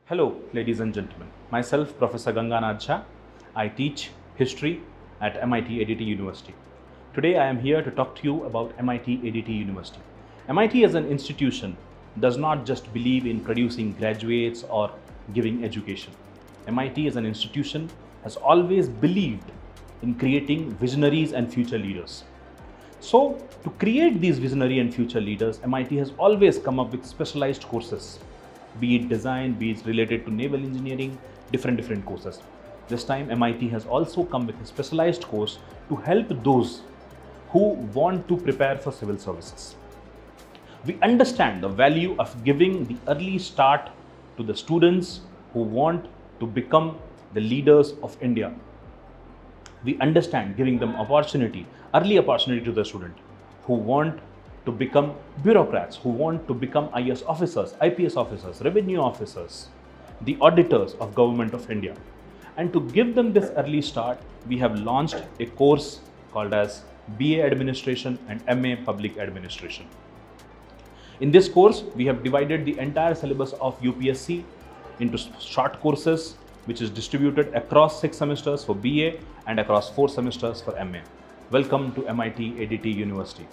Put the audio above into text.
Hello, ladies and gentlemen. Myself, Professor Ganganath Jha. I teach history at MIT-ADT University. Today, I am here to talk to you about MIT-ADT University. MIT as an institution does not just believe in producing graduates or giving education. MIT as an institution has always believed in creating visionaries and future leaders. So, to create these visionary and future leaders, MIT has always come up with specialized courses, be it design, be it related to naval engineering, different courses. This time MIT has also come with a specialized course to help those who want to prepare for civil services. We understand the value of giving the early start to the students who want to become the leaders of India. We understand giving them early opportunity to the student who want to become bureaucrats, who want to become IAS officers, IPS officers, revenue officers, the auditors of Government of India. And to give them this early start, we have launched a course called as BA Administration and MA Public Administration. In this course, we have divided the entire syllabus of UPSC into short courses, which is distributed across 6 semesters for BA and across 4 semesters for MA. Welcome to MIT-ADT University.